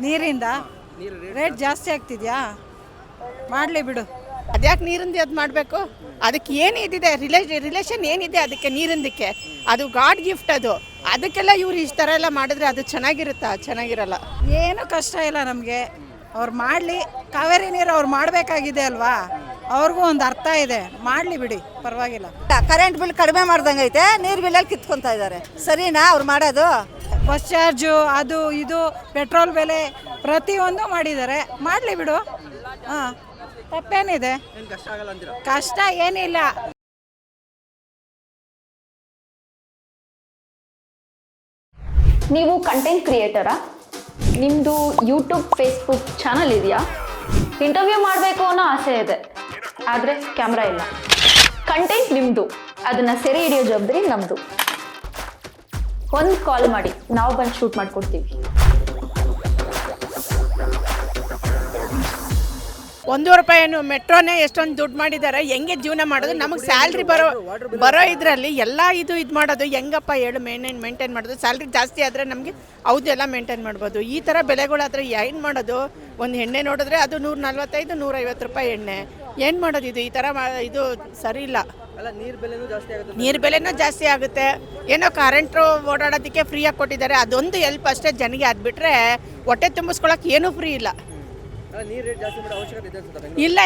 ನೀರಿಂದ ರೇಟ್ ಜಾಸ್ತಿ ಆಗ್ತಿದ್ಯಾ? ಮಾಡಲಿ ಬಿಡು. ಅದ್ಯಾಕೆ ನೀರಿಂದ ಅದು ಮಾಡಬೇಕು? ಅದಕ್ಕೆ ಏನು ಇದಿದೆ ರಿಲೇಷನ್ ಏನಿದೆ ಅದಕ್ಕೆ ನೀರಿಂದಕ್ಕೆ? ಅದು ಗಾಡ್ ಗಿಫ್ಟ್ ಅದು. ಅದಕ್ಕೆಲ್ಲ ಇವ್ರು ಈ ಥರ ಎಲ್ಲ ಮಾಡಿದ್ರೆ ಅದು ಚೆನ್ನಾಗಿರುತ್ತಾ? ಚೆನ್ನಾಗಿರಲ್ಲ. ಏನು ಕಷ್ಟ ಇಲ್ಲ ನಮಗೆ. ಅವ್ರು ಮಾಡಲಿ. ಕಾವೇರಿ ನೀರು ಅವ್ರು ಮಾಡಬೇಕಾಗಿದೆ ಅಲ್ವಾ? ಅವ್ರಿಗೂ ಒಂದು ಅರ್ಥ ಇದೆ. ಮಾಡಲಿ ಬಿಡಿ, ಪರವಾಗಿಲ್ಲ. ಕರೆಂಟ್ ಬಿಲ್ ಕಡಿಮೆ ಮಾಡ್ದಂಗೆ ಐತೆ, ನೀರು ಬಿಲ್ಲಲ್ಲಿ ಕಿತ್ಕೊತಾ ಇದ್ದಾರೆ. ಸರಿನಾ ಅವ್ರು ಮಾಡೋದು? ಬಸ್ ಚಾರ್ಜು ಅದು ಇದು ಪೆಟ್ರೋಲ್ ಬೆಲೆ ಪ್ರತಿಯೊಂದು ಮಾಡಿದ್ದಾರೆ. ಮಾಡಲಿ ಬಿಡು. ಹಾಂ, ತಪ್ಪೇನಿದೆ? ಕಷ್ಟ ಏನಿಲ್ಲ. ನೀವು ಕಂಟೆಂಟ್ ಕ್ರಿಯೇಟರಾ? ನಿಮ್ಮದು ಯೂಟ್ಯೂಬ್ ಫೇಸ್ಬುಕ್ ಚಾನಲ್ ಇದೆಯಾ? ಇಂಟರ್ವ್ಯೂ ಮಾಡಬೇಕು ಅನ್ನೋ ಆಸೆ ಇದೆ, ಆದರೆ ಕ್ಯಾಮ್ರಾ ಇಲ್ಲ. ಕಂಟೆಂಟ್ ನಿಮ್ಮದು, ಅದನ್ನು ಸೆರೆ ಹಿಡಿಯೋ ಜವಾಬ್ದಾರಿ ನಮ್ಮದು. ಒಂದು ಕಾಲ್ ಮಾಡಿ, ನಾವು ಬಂದು ಶೂಟ್ ಮಾಡಿಕೊಡ್ತೀವಿ. 1 ರೂಪಾಯಿನು ಮೆಟ್ರೋನೇ ಎಷ್ಟೊಂದು ದುಡ್ಡು ಮಾಡಿದ್ದಾರೆ. ಹೆಂಗೆ ಜೀವನ ಮಾಡೋದು? ನಮಗೆ ಸ್ಯಾಲ್ರಿ ಬರೋ ಇದರಲ್ಲಿ ಎಲ್ಲ ಇದು ಮಾಡೋದು ಹೆಂಗಪ್ಪ ಹೇಳು? ಮೇಂಟೈನ್ ಮಾಡೋದು. ಸ್ಯಾಲ್ರಿ ಜಾಸ್ತಿ ಆದರೆ ನಮಗೆ ಹೌದು ಎಲ್ಲ ಮೇಂಟೈನ್ ಮಾಡ್ಬೋದು. ಈ ಥರ ಬೆಲೆಗಳಾದರೆ ಏನು ಮಾಡೋದು? ಒಂದು ಎಣ್ಣೆ ನೋಡಿದ್ರೆ ಅದು 145 150 ರೂಪಾಯಿ ಎಣ್ಣೆ. ಏನು ಮಾಡೋದು? ಈ ಥರ ಇದು ಸರಿ ಇಲ್ಲ. ನೀರು ಬೆಲೆನೂ ಜಾಸ್ತಿ ಆಗುತ್ತೆ. ಏನೋ ಕರೆಂಟು ಓಡಾಡೋದಕ್ಕೆ ಫ್ರೀಯಾಗಿ ಕೊಟ್ಟಿದ್ದಾರೆ, ಅದೊಂದು ಹೆಲ್ಪ್ ಅಷ್ಟೇ ಜನಗೆ. ಅದು ಬಿಟ್ಟರೆ ಹೊಟ್ಟೆ ತುಂಬಿಸ್ಕೊಳಕ್ಕೆ ಏನೂ ಫ್ರೀ ಇಲ್ಲ.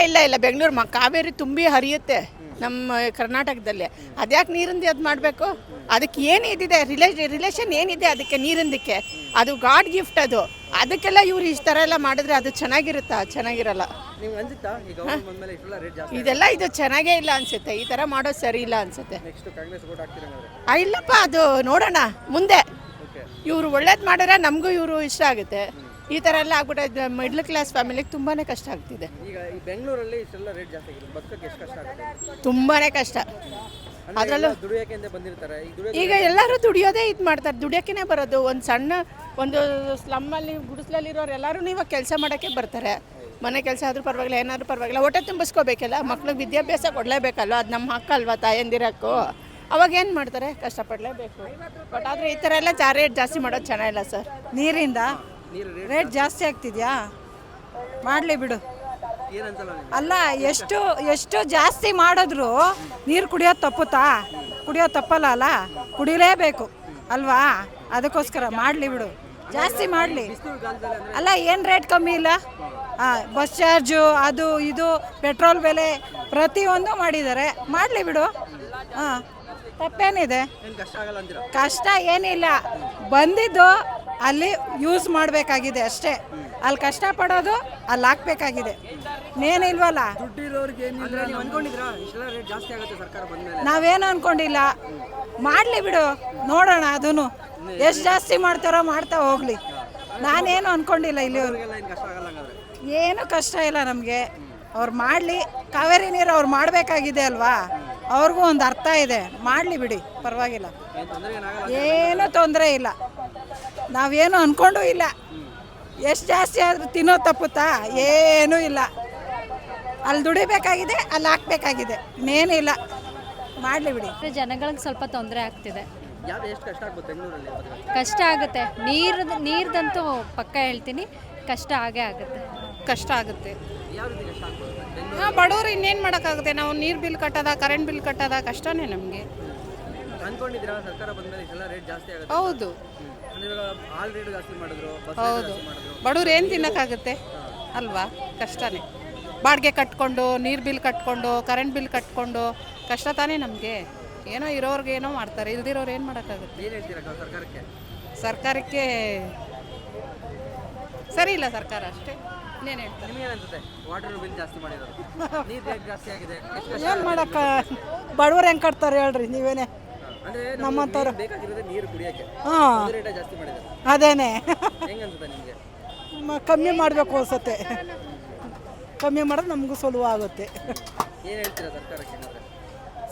ಇಲ್ಲ ಬೆಂಗಳೂರು ಕಾವೇರಿ ತುಂಬಿ ಹರಿಯುತ್ತೆ ನಮ್ಮ ಕರ್ನಾಟಕದಲ್ಲಿ. ಅದ್ಯಾಕೆ ನೀರಿಂದ ಅದು ಮಾಡಬೇಕು? ಅದಕ್ಕೆ ಏನು ಇದಿದೆ ರಿಲೇಷನ್ ಏನಿದೆ ಅದಕ್ಕೆ ನೀರಿಂದಕ್ಕೆ? ಅದು ಗಾಡ್ ಗಿಫ್ಟ್ ಅದು. ಅದಕ್ಕೆಲ್ಲ ಇವ್ರು ಈ ಥರ ಎಲ್ಲ ಮಾಡಿದ್ರೆ ಅದು ಚೆನ್ನಾಗಿರುತ್ತಾ? ಚೆನ್ನಾಗಿರಲ್ಲ. ಇದೆಲ್ಲ ಇದು ಚೆನ್ನಾಗೇ ಇಲ್ಲ ಅನ್ಸುತ್ತೆ. ಈ ಥರ ಮಾಡೋದು ಸರಿ ಇಲ್ಲ ಅನ್ಸುತ್ತೆ. ಇಲ್ಲಪ್ಪ, ಅದು ನೋಡೋಣ ಮುಂದೆ. ಇವರು ಒಳ್ಳೇದು ಮಾಡಿದ್ರೆ ನಮಗೂ ಇವರು ಇಷ್ಟ ಆಗುತ್ತೆ. ಈ ಥರ ಎಲ್ಲ ಆಗ್ಬಿಟ್ಟೆ ಮಿಡ್ಲ್ ಕ್ಲಾಸ್ ಫ್ಯಾಮಿಲಿಗೆ ತುಂಬಾ ಕಷ್ಟ ಆಗ್ತಿದೆ. ತುಂಬಾ ಕಷ್ಟ. ಅದರಲ್ಲೂ ಈಗ ಎಲ್ಲರೂ ದುಡಿಯೋದೇ ಇದು ಮಾಡ್ತಾರೆ. ದುಡಿಯೋಕ್ಕೇ ಬರೋದು. ಒಂದು ಸ್ಲಮ್ಮಲ್ಲಿ ಗುಡಿಸ್ಲಲ್ಲಿರೋರು ಎಲ್ಲರೂ ಇವಾಗ ಕೆಲಸ ಮಾಡೋಕ್ಕೆ ಬರ್ತಾರೆ. ಮನೆ ಕೆಲಸ ಆದರೂ ಪರವಾಗಿಲ್ಲ, ಏನಾದರೂ ಪರವಾಗಿಲ್ಲ, ಹೊಟ್ಟೆ ತುಂಬಿಸ್ಕೋಬೇಕಲ್ಲ. ಮಕ್ಳಿಗೆ ವಿದ್ಯಾಭ್ಯಾಸ ಕೊಡಲೇಬೇಕಲ್ಲ, ಅದು ನಮ್ಮ ಹಕ್ಕಲ್ವಾ ತಾಯಂದಿರಕ್ಕೂ. ಅವಾಗ ಏನು ಮಾಡ್ತಾರೆ? ಕಷ್ಟಪಡಲೇಬೇಕು. ಬಟ್ ಆದರೆ ಈ ಥರ ಎಲ್ಲ ರೇಟ್ ಜಾಸ್ತಿ ಮಾಡೋದು ಚೆನ್ನಾಗಿಲ್ಲ ಸರ್. ನೀರಿಂದ ರೇಟ್ ಜಾಸ್ತಿ ಆಗ್ತಿದ್ಯಾ? ಮಾಡಲಿ ಬಿಡು. ಅಲ್ಲ, ಎಷ್ಟು ಜಾಸ್ತಿ ಮಾಡಿದ್ರು ನೀರು ಕುಡಿಯೋದು ತಪ್ಪುತ್ತಾ? ಕುಡಿಯೋದು ತಪ್ಪಲ್ಲ ಅಲ್ಲ, ಕುಡಿಲೇಬೇಕು ಅಲ್ವಾ? ಅದಕ್ಕೋಸ್ಕರ ಮಾಡಲಿ ಬಿಡು, ಜಾಸ್ತಿ ಮಾಡಲಿ. ಅಲ್ಲ, ಏನು ರೇಟ್ ಕಮ್ಮಿ ಇಲ್ಲ? ಬಸ್ ಚಾರ್ಜು ಅದು ಇದು ಪೆಟ್ರೋಲ್ ಬೆಲೆ ಪ್ರತಿಯೊಂದು ಮಾಡಿದ್ದಾರೆ. ಮಾಡಲಿ ಬಿಡು. ಹಾಂ, ತಪ್ಪೇನಿದೆ? ಕಷ್ಟ ಏನಿಲ್ಲ. ಬಂದಿದ್ದು ಅಲ್ಲಿ ಯೂಸ್ ಮಾಡಬೇಕಾಗಿದೆ ಅಷ್ಟೇ. ಅಲ್ಲಿ ಕಷ್ಟಪಡೋದು ಅಲ್ಲಿ ಹಾಕ್ಬೇಕಾಗಿದೆ. ಇನ್ನೇನಿಲ್ವಲ್ಲ. ನಾವೇನು ಅಂದ್ಕೊಂಡಿಲ್ಲ. ಮಾಡಲಿ ಬಿಡು, ನೋಡೋಣ. ಅದನ್ನು ಎಷ್ಟು ಜಾಸ್ತಿ ಮಾಡ್ತಾರೋ ಮಾಡ್ತಾ ಹೋಗ್ಲಿ. ನಾನೇನು ಅಂದ್ಕೊಂಡಿಲ್ಲ ಇಲ್ಲಿವರೆಗೂ. ಏನು ಕಷ್ಟ ಇಲ್ಲ ನಮಗೆ. ಅವ್ರು ಮಾಡಲಿ. ಕಾವೇರಿ ನೀರು ಅವ್ರು ಮಾಡಬೇಕಾಗಿದೆ ಅಲ್ವಾ? ಅವ್ರಿಗೂ ಒಂದು ಅರ್ಥ ಇದೆ. ಮಾಡಲಿ ಬಿಡಿ, ಪರವಾಗಿಲ್ಲ. ಏನೂ ತೊಂದರೆ ಇಲ್ಲ. ನಾವೇನು ಅಂದ್ಕೊಂಡೂ ಇಲ್ಲ. ಎಷ್ಟು ಜಾಸ್ತಿ ಆದರೂ ತಿನ್ನೋದು ತಪ್ಪುತ್ತಾ? ಏನೂ ಇಲ್ಲ. ಅಲ್ಲಿ ದುಡಿಬೇಕಾಗಿದೆ, ಅಲ್ಲಿ ಹಾಕ್ಬೇಕಾಗಿದೆ. ಇನ್ನೇನು ಇಲ್ಲ. ಮಾಡಲಿ ಬಿಡಿ. ಜನಗಳಿಗೆ ಸ್ವಲ್ಪ ತೊಂದರೆ ಆಗ್ತಿದೆ. ಕಷ್ಟ ಆಗುತ್ತೆ. ನೀರ್ದಂತೂ ಪಕ್ಕ ಹೇಳ್ತೀನಿ, ಕಷ್ಟ ಆಗೇ ಆಗುತ್ತೆ. ಕಷ್ಟ ಆಗುತ್ತೆ. ಬಡವರು ಇನ್ನೇನು ಮಾಡೋಕ್ಕಾಗುತ್ತೆ? ನಾವು ನೀರು ಬಿಲ್ ಕಟ್ಟೋದ, ಕರೆಂಟ್ ಬಿಲ್ ಕಟ್ಟೋದ ಕಷ್ಟನೇ ನಮಗೆ. ಹೌದು ಹೌದು. ಬಡವ್ರು ಏನು ತಿನ್ನೋಕ್ಕಾಗುತ್ತೆ ಅಲ್ವಾ? ಕಷ್ಟನೇ. ಬಾಡಿಗೆ ಕಟ್ಕೊಂಡು, ನೀರು ಬಿಲ್ ಕಟ್ಕೊಂಡು, ಕರೆಂಟ್ ಬಿಲ್ ಕಟ್ಕೊಂಡು ಕಷ್ಟ ತಾನೇ ನಮಗೆ. ಏನೋ ಇರೋರ್ಗೆ ಏನೋ ಮಾಡ್ತಾರೆ, ಇಲ್ದಿರೋರು ಏನು ಮಾಡೋಕ್ಕಾಗುತ್ತೆ? ಸರ್ಕಾರಕ್ಕೆ ಸರಿ ಇಲ್ಲ ಸರ್ಕಾರ ಅಷ್ಟೇ. ಇನ್ನೇನು ಹೇಳ್ತಾರೆ? ಏನು ಮಾಡೋಕ್ಕ? ಬಡವ್ರು ಹೆಂಗೆ ಕಟ್ತಾರೆ ಹೇಳ್ರಿ ನೀವೇನೆ. ನಮ್ಮಂಥವ್ರು ಹಾಂ, ಅದೇನೆ. ಕಮ್ಮಿ ಮಾಡಬೇಕು ಅನ್ಸುತ್ತೆ. ಕಮ್ಮಿ ಮಾಡೋದು ನಮಗೂ ಸುಲಭ ಆಗುತ್ತೆ.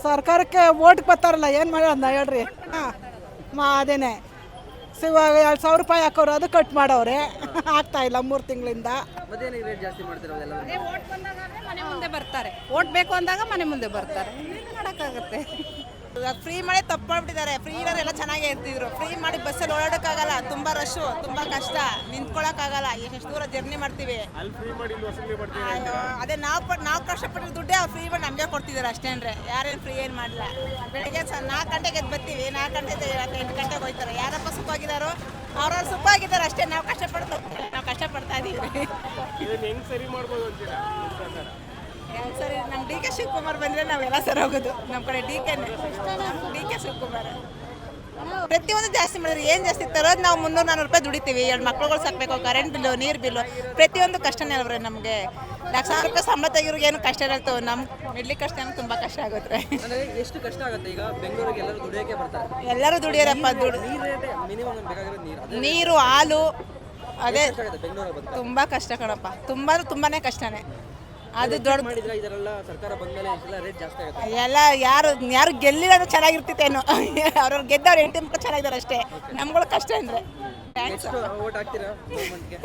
ಸರ್ಕಾರಕ್ಕೆ ಓಟ್ಗೆ ಬರ್ತಾರಲ್ಲ, ಏನು ಮಾಡೋದನ್ನ ಹೇಳ್ರಿ? ಹಾಂ, ಅದೇನೆ. ಇವಾಗ 2,000 ರೂಪಾಯಿ ಹಾಕೋರು, ಅದು ಕಟ್ ಮಾಡವ್ರೆ. ಆಗ್ತಾ ಇಲ್ಲ 3 ತಿಂಗಳಿಂದ. ಮನೆ ಮುಂದೆ ಬರ್ತಾರೆ. ಓಟ್ ಬೇಕು ಅಂದಾಗ ಮನೆ ಮುಂದೆ ಬರ್ತಾರೆ. ಏನು ಮಾಡೋಕ್ಕಾಗುತ್ತೆ? ಫ್ರೀ ಮಾಡಿ ತಪ್ಪು ಮಾಡ್ಬಿಟ್ಟಿದ್ದಾರೆ. ಫ್ರೀ ಇರೋರೆಲ್ಲ ಚೆನ್ನಾಗೇ ಇರ್ತಿದ್ರು. ಫ್ರೀ ಮಾಡಿ ಬಸ್ಸಲ್ಲಿ ಓಡಾಡೋಕ್ಕಾಗಲ್ಲ, ತುಂಬ ರಶ್ಶು, ತುಂಬ ಕಷ್ಟ, ನಿಂತ್ಕೊಳ್ಳೋಕ್ಕಾಗಲ್ಲ, ಎಷ್ಟು ದೂರ ಜರ್ನಿ ಮಾಡ್ತೀವಿ. ಅಯ್ಯೋ, ಅದೇ ನಾವು ಕಷ್ಟಪಟ್ಟಿರೋ ದುಡ್ಡೇ ಅವ್ರು ಫ್ರೀ ಮಾಡಿ ನಮಗೆ ಕೊಡ್ತಿದ್ದಾರೆ ಅಷ್ಟೇ. ಅಂದರೆ ಯಾರೇನು ಫ್ರೀ ಏನು ಮಾಡಲ್ಲ. ಬೆಳಗ್ಗೆ 4 ಗಂಟೆಗೆ ಎದ್ದು ಬರ್ತೀವಿ, 4 ಗಂಟೆ 8 ಗಂಟೆಗೆ ಹೋಗ್ತಾರೆ. ಯಾರಪ್ಪ ಸುಖವಾಗಿದ್ದಾರೋ ಅವ್ರವ್ರು ಸುಖವಾಗಿದ್ದಾರೆ ಅಷ್ಟೇ. ನಾವು ಕಷ್ಟಪಡ್ತಾ ಇದ್ದೀವಿ. ಸರಿ, ನಮ್ಮ ಡಿ ಕೆ ಶಿವಕುಮಾರ್ ಬಂದರೆ ನಾವೆಲ್ಲ ಸರಿ ಹೋಗೋದು. ನಮ್ಮ ಕಡೆ ಡಿ ಕೆ ಶಿವಕುಮಾರ್ ಪ್ರತಿಯೊಂದು ಜಾಸ್ತಿ ಮಾಡಿದ್ರು. ಏನು ಜಾಸ್ತಿ ತರೋದು ನಾವು 300-400 ರೂಪಾಯಿ ದುಡಿತೀವಿ. 2 ಮಕ್ಳುಗಳು ಸಾಕಬೇಕು, ಕರೆಂಟ್ ಬಿಲ್ಲು, ನೀರು ಬಿಲ್ಲು, ಪ್ರತಿಯೊಂದು ಕಷ್ಟನೇ ಅಲ್ರಿ ನಮಗೆ. 1,00,000 ರೂಪಾಯಿ ಸಂಬಳ ತೆಗಿರೋರಿಗೆ ಏನು ಕಷ್ಟ ಇರತ್ತೆ, ನಮ್ಮ ಮಿಡ್ಲಿ ಕಷ್ಟ ತುಂಬ ಕಷ್ಟ ಆಗುತ್ತೆ. ಎಷ್ಟು ಕಷ್ಟ ಆಗುತ್ತೆ ಈಗ ಬೆಂಗಳೂರಿಗೆ ಎಲ್ಲರೂ ದುಡಿಯೋಕೆ ಬರ್ತಾರೆ? ಎಲ್ಲರೂ ದುಡಿಯೋರಪ್ಪ, ನೀರು, ಹಾಲು, ಅದೇ ತುಂಬ ಕಷ್ಟ ಕಣಪ್ಪ. ತುಂಬಾನೇ ಕಷ್ಟನೇ. ಅದು ದೊಡ್ಡ ಮಾಡಿದ್ರೆ ಇದರೆಲ್ಲ ಸರ್ಕಾರ ಬಂದ್ಮೇಲೆ ಇಷ್ಟೆಲ್ಲ ರೇಟ್ ಜಾಸ್ತಿ ಆಗುತ್ತೆ. ಎಲ್ಲ ಯಾರು ಗೆಲ್ಲಿಲ್ಲ ಅಂದ್ರೆ ಚೆನ್ನಾಗಿರ್ತಿತ್ತೇನೋ. ಅವ್ರವ್ರು ಗೆದ್ದವ್ರು 8 ಮಕ್ಕಳು ಚೆನ್ನಾಗಿದ್ದಾರೆ ಅಷ್ಟೇ. ನಮ್ಗಳು ಕಷ್ಟ ಅಂದರೆ ವೋಟ್ ಹಾಕ್ತೀರಾ ಗೌರ್ಮೆಂಟ್ಗೆ?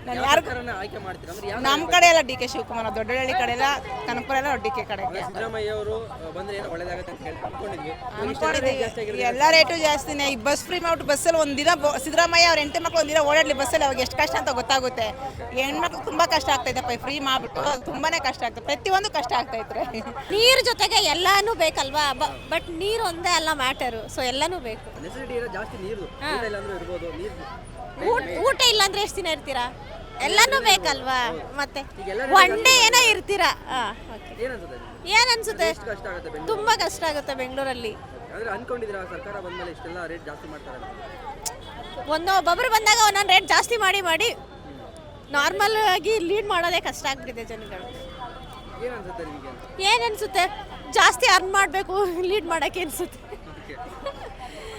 ನಾನು ಯಾರು ಆಯ್ಕೆ ಮಾಡ್ತೀರಾ ಅಂದ್ರೆ ಯಾವ? ನಮ್ಮ ಕಡೆ ಎಲ್ಲ ಡಿ ಕೆ ಶಿವಕುಮಾರ್, ದೊಡ್ಡಹಳ್ಳಿ ಕಡೆ ಎಲ್ಲ, ಕನಕಪುರ ಎಲ್ಲ ಡಿ ಕೆ ಕಡೆಗೆ ಸಿದ್ದರಾಮಯ್ಯ ಅವರು ಬಂದ್ರೆ ಏನೋ ಒಳ್ಳೇದಾಗುತ್ತೆ ಅಂತ ಅನ್ಕೊಂಡಿದ್ದೀವಿ. ಎಲ್ಲ ರೇಟು ಜಾಸ್ತಿನೇ. ಈ ಬಸ್ ಫ್ರೀ ಮಾಡ್ಬಿಟ್ಟು ಬಸ್ಸಲ್ಲಿ ಒಂದಿನ ಸಿದ್ದರಾಮಯ್ಯ ಅವ್ರ 8 ಮಕ್ಕಳು ಒಂದಿನ ಓಡಾಡ್ಲಿ ಬಸ್ಸಲ್ಲಿ, ಅವಾಗ ಎಷ್ಟು ಕಷ್ಟ ಅಂತ ಗೊತ್ತಾಗುತ್ತೆ. ಹೆಣ್ಮಕ್ಳು ತುಂಬ ಕಷ್ಟ ಆಗ್ತೈತಪ್ಪ ಫ್ರೀ ಮಾಡ್ಬಿಟ್ಟು. ತುಂಬಾನೇ ಕಷ್ಟ ಆಗ್ತದೆ, ಪ್ರತಿಯೊಂದು ಕಷ್ಟ ಆಗ್ತೈತ್ರೆ. ನೀರು ಜೊತೆಗೆ ಎಲ್ಲಾನು ಬೇಕಲ್ವಾ, ಬಟ್ ನೀರು ಒಂದೇ ಅಲ್ಲ ಮ್ಯಾಟರು. ಸೊ ಎಲ್ಲಾನು ಬೇಕು. ನೆಸೆಸಿಟಿ ಇರೋ ಜಾಸ್ತಿ ನೀರು ಇಲ್ಲ ಅಂದ್ರೆ ಇರ್ಬೋದು. ನೀರು ಊಟ ಇಲ್ಲ ಅಂದ್ರೆ ಎಷ್ಟು ದಿನ ಇರ್ತೀರಾ? ಎಲ್ಲಾನು ಬೇಕಲ್ವಾ. ಮತ್ತೆ ಒನ್ ಡೇ ಏನೋ ಇರ್ತೀರಾ. ಏನ್ ಅನ್ಸುತ್ತೆ? ಕಷ್ಟ ಆಗುತ್ತೆ ತುಂಬಾ ಕಷ್ಟ ಆಗುತ್ತೆ ಬೆಂಗಳೂರಲ್ಲಿ. ಅಂದ್ರೆ ಅನ್ಕೊಂಡಿದ್ದೀರಾ ಸರ್ಕಾರ ಬಂದ್ಮೇಲೆ ಇಷ್ಟೆಲ್ಲ ರೇಟ್ ಜಾಸ್ತಿ ಮಾಡ್ತಾರೆ? ಒಬ್ಬೊಬ್ರು ಬಂದಾಗ ಒಂದೊಂದು ರೇಟ್ ಜಾಸ್ತಿ ಮಾಡಿ ನಾರ್ಮಲ್ ಆಗಿ ಲೀಡ್ ಮಾಡೋದೇ ಕಷ್ಟ ಆಗ್ಬಿಟ್ಟಿದೆ ಜನಗಳು. ಏನನ್ಸುತ್ತೆ ನಿಮಗೆ? ಏನನ್ಸುತ್ತೆ? ಜಾಸ್ತಿ ಅರ್ನ್ ಮಾಡಬೇಕು ಲೀಡ್ ಮಾಡೋಕ್ಕೆ ಅನ್ಸುತ್ತೆ.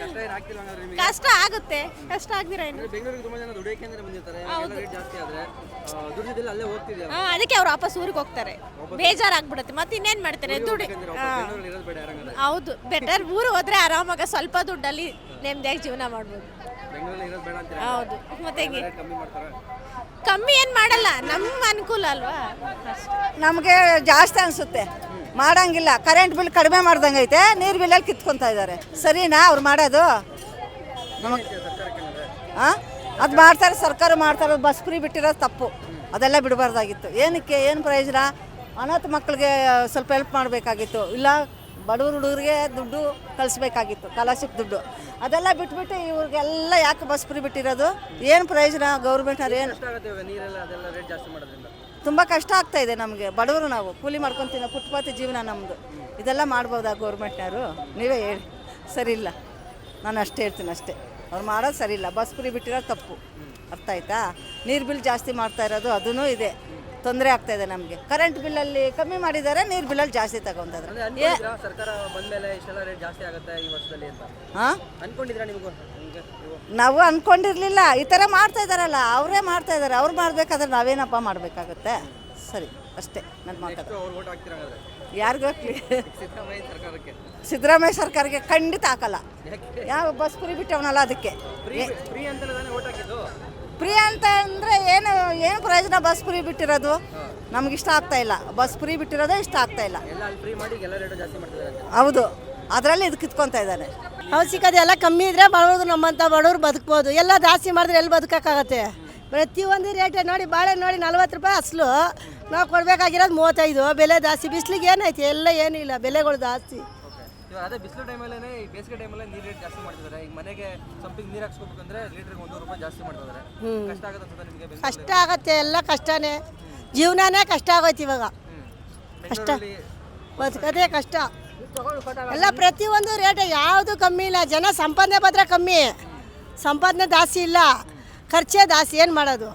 ಕಷ್ಟ ಏನು ಆಗ್ತಿಲ್ಲ ಅಂದ್ರೆ ನಿಮಗೆ? ಕಷ್ಟ ಆಗುತ್ತೆ, ಕಷ್ಟ ಆಗ್ದಿರ ಏನು. ಬೆಂಗಳೂರಿಗೆ ತುಂಬಾ ಜನ ದುಡಿಯೋಕೆ ಅಂದ್ರೆ ಬಂದಿರ್ತಾರೆ. ರೇಟ್ ಜಾಸ್ತಿ ಆದ್ರೆ ದುಡಿದಿಲ್ಲ ಅಲ್ಲೇ ಹೋಗ್ತಿದ್ಯಲ್ಲ. ಅದಕ್ಕೆ ಅವ್ರು ವಾಪಸ್ ಊರಿಗೆ ಹೋಗ್ತಾರೆ. ಬೇಜಾರಾಗ್ಬಿಡುತ್ತೆ. ಮತ್ತೆ ಇನ್ನೇನು ಮಾಡ್ತಾರೆ? ಬೆಂಗಳೂರಲ್ಲಿ ಇರೋದು ಬೇಡ ಯಾರಂಗಾದ್ರೆ. ಹೌದು, ಬೆಟರ್ ಊರು ಹೋದ್ರೆ ಆರಾಮಾಗ ಸ್ವಲ್ಪ ದುಡ್ಡಲ್ಲಿ ನೆಮ್ಮದಿಯಾಗಿ ಜೀವನ ಮಾಡ್ಬೋದು. ಬೆಂಗಳೂರಲ್ಲಿ ಇರೋದು ಬೇಡ ಅಂತೀರಾ? ಹೌದು, ಮತ್ತೆ ಹೆಂಗೆ? ರೇಟ್ ಕಮ್ಮಿ ಮಾಡ್ತಾರೆ? ಕಮ್ಮಿ ಏನು ಮಾಡಲ್ಲ, ನಮ್ಮ ಅನುಕೂಲ ಅಲ್ವಾ. ನಮಗೆ ಜಾಸ್ತಿ ಅನಿಸುತ್ತೆ, ಮಾಡಂಗಿಲ್ಲ. ಕರೆಂಟ್ ಬಿಲ್ ಕಡಿಮೆ ಮಾಡ್ದಂಗೆ ಐತೆ, ನೀರು ಬಿಲ್ಲಲ್ಲಿ ಕಿತ್ಕೊತಾ ಇದ್ದಾರೆ. ಸರಿನಾ ಅವ್ರು ಮಾಡೋದು? ಹಾಂ, ಅದು ಮಾಡ್ತಾರೆ, ಸರ್ಕಾರ ಮಾಡ್ತಾರೆ. ಬಸ್ ಫ್ರೀ ಬಿಟ್ಟಿರೋದು ತಪ್ಪು, ಅದೆಲ್ಲ ಬಿಡಬಾರ್ದಾಗಿತ್ತು. ಏನಕ್ಕೆ, ಏನು ಪ್ರಯೋಜನ? ಅನಾಥ ಮಕ್ಕಳಿಗೆ ಸ್ವಲ್ಪ ಹೆಲ್ಪ್ ಮಾಡಬೇಕಾಗಿತ್ತು. ಇಲ್ಲ ಬಡವ್ರ ಹುಡುಗರಿಗೆ ದುಡ್ಡು ಕಳಿಸ್ಬೇಕಾಗಿತ್ತು, ಸ್ಕಾಲರ್ಶಿಪ್ ದುಡ್ಡು. ಅದೆಲ್ಲ ಬಿಟ್ಬಿಟ್ಟು ಇವ್ರಿಗೆಲ್ಲ ಯಾಕೆ ಬಸ್ ಫ್ರೀ ಬಿಟ್ಟಿರೋದು? ಏನು ಪ್ರಯೋಜನ ಗೌರ್ಮೆಂಟ್ನವ್ರು? ಏನು ನೀರೆಲ್ಲ ಅದೆಲ್ಲ ರೇಟ್ ಜಾಸ್ತಿ ಮಾಡೋದ್ರಿಂದ ತುಂಬ ಕಷ್ಟ ಆಗ್ತಾ ಇದೆ ನಮಗೆ. ಬಡವರು ನಾವು ಕೂಲಿ ಮಾಡ್ಕೊತೀವಿ, ಫುಟ್ಪಾತಿ ಜೀವನ ನಮ್ಮದು. ಇದೆಲ್ಲ ಮಾಡ್ಬೋದಾ ಗೌರ್ಮೆಂಟ್ನವರು? ನೀವೇ ಹೇಳಿ. ಸರಿ ಇಲ್ಲ, ನಾನು ಅಷ್ಟೇ ಹೇಳ್ತೀನಿ ಅಷ್ಟೇ. ಅವ್ರು ಮಾಡೋದು ಸರಿ ಇಲ್ಲ. ಬಸ್ ಫ್ರೀ ಬಿಟ್ಟಿರೋದು ತಪ್ಪು, ಅರ್ಥ ಆಯ್ತಾ? ನೀರು ಬಿಲ್ ಜಾಸ್ತಿ ಮಾಡ್ತಾ ಇರೋದು ಅದೂ ಇದೆ, ತೊಂದರೆ ಆಗ್ತಾ ಇದೆ ನಮಗೆ. ಕರೆಂಟ್ ಬಿಲ್ಲಲ್ಲಿ ಕಮ್ಮಿ ಮಾಡಿದ್ದಾರೆ, ನೀರು ಬಿಲ್ಲಲ್ಲಿ ಜಾಸ್ತಿ ತಗೊಂತಾರೆ. ಸರ್ಕಾರ ಬಂದ್ಮೇಲೆ ಇಷ್ಟೆಲ್ಲ ರೇಟ್ ಜಾಸ್ತಿ ಆಗುತ್ತೆ ಈ ವರ್ಷದಲ್ಲಿ ಅಂತ ಹಾಂ ಅನ್ಕೊಂಡಿದ್ದೀರಾ? ನಿಮಗೂ ನಾವು ಅಂದ್ಕೊಂಡಿರಲಿಲ್ಲ. ಈ ಥರ ಮಾಡ್ತಾ ಇದ್ದಾರಲ್ಲ, ಅವರೇ ಮಾಡ್ತಾ ಇದ್ದಾರೆ. ಅವ್ರು ಮಾಡಬೇಕಾದ್ರೆ ನಾವೇನಪ್ಪ ಮಾಡಬೇಕಾಗುತ್ತೆ? ಸರಿ ಅಷ್ಟೇ ನನ್ನ ಮಾತಾಡೋದು. ಅವ್ರು ವೋಟ್ ಹಾಕ್ತೀರಾ ಹಾಗಾದ್ರೆ? ಯಾರಿಗೂ ಸಿದ್ದರಾಮಯ್ಯ ಸರ್ಕಾರಕ್ಕೆ? ಸಿದ್ದರಾಮಯ್ಯ ಸರ್ಕಾರಕ್ಕೆ ಖಂಡಿತ ಹಾಕಲ್ಲ. ಯಾವ ಬಸ್ ಫ್ರೀ ಬಿಟ್ಟವನಲ್ಲ ಅದಕ್ಕೆ. ಫ್ರೀ ಅಂತಲೇ ತಾನೇ ವೋಟ್ ಹಾಕಿದ್ದು? ಫ್ರೀ ಅಂತ ಅಂದರೆ ಏನು ಪ್ರಯೋಜನ? ಬಸ್ ಫ್ರೀ ಬಿಟ್ಟಿರೋದು ನಮ್ಗೆ ಇಷ್ಟ ಆಗ್ತಾ ಇಲ್ಲ. ಬಸ್ ಫ್ರೀ ಬಿಟ್ಟಿರೋದೇ ಇಷ್ಟ ಆಗ್ತಾ ಇಲ್ಲ. ಎಲ್ಲ ಅಲ್ಲಿ ಫ್ರೀ ಮಾಡಿ ಎಲ್ಲ ರೇಟ್ ಜಾಸ್ತಿ ಮಾಡ್ತಿದ್ದಾರೆ. ಹೌದು, ಅದರಲ್ಲಿ ಇದು ಕಿತ್ಕೊತಾ ಇದ್ದಾನೆ. ಅವ್ರು ಸಿಕ್ಕೋದು ಎಲ್ಲ ಕಮ್ಮಿ ಇದ್ರೆ ಬಡವ್ರು, ನಮ್ಮಂಥ ಬಡವ್ರು ಬದುಕ್ಬೋದು. ಎಲ್ಲ ಜಾಸ್ತಿ ಮಾಡಿದ್ರೆ ಎಲ್ಲಿ ಬದುಕೋಕ್ಕಾಗತ್ತೆ? ಪ್ರತಿಯೊಂದು ರೇಟ್ ನೋಡಿ, ಬಾಳೆ ನೋಡಿ 40 ರೂಪಾಯಿ ಅಸಲು, ನಾವು ಕೊಡಬೇಕಾಗಿರೋದು 35. ಬೆಲೆ ಜಾಸ್ತಿ. ಬಿಸಿಲಿಗೆ ಏನೈತಿ? ಎಲ್ಲ ಏನೂ ಇಲ್ಲ, ಬೆಲೆಗಳು ಜಾಸ್ತಿ. ಅದೇ ಬಿಸಿಲು ಟೈಮಲ್ಲೇ, ಈ ಬೇಸಿಗೆ ಟೈಮಲ್ಲೇ ನೀರು ರೇಟ್ ಜಾಸ್ತಿ ಮಾಡ್ತಿದ್ದಾರೆ. ಈಗ ಮನೆಗೆ ಸಂಪಿಗೆ ನೀರು ಹಾಕ್ಸ್ಕೋಬೇಕಂದ್ರೆ ಲೀಟ್ರಿಗೆ 100 ರೂಪಾಯಿ ಜಾಸ್ತಿ ಮಾಡ್ತಿದ್ದಾರೆ. ಕಷ್ಟ ಆಗುತ್ತೆ ನಿಮಗೆ? ಕಷ್ಟ ಆಗತ್ತೆ, ಎಲ್ಲ ಕಷ್ಟನೇ. ಜೀವನನೇ ಕಷ್ಟ ಆಗೋಯ್ತು ಇವಾಗ. ಕಷ್ಟ ಬದುಕೋದೇ ಕಷ್ಟ. ಎಲ್ಲ ಪ್ರತಿಯೊಂದು ರೇಟ್ ಯಾವುದು ಕಮ್ಮಿ ಇಲ್ಲ. ಜನ ಸಂಪಾದನೆ ಬಂದರೆ ಕಮ್ಮಿ, ಸಂಪಾದನೆ ಜಾಸ್ತಿ ಇಲ್ಲ, ಖರ್ಚೇ ಜಾಸ್ತಿ. ಏನು ಮಾಡೋದು?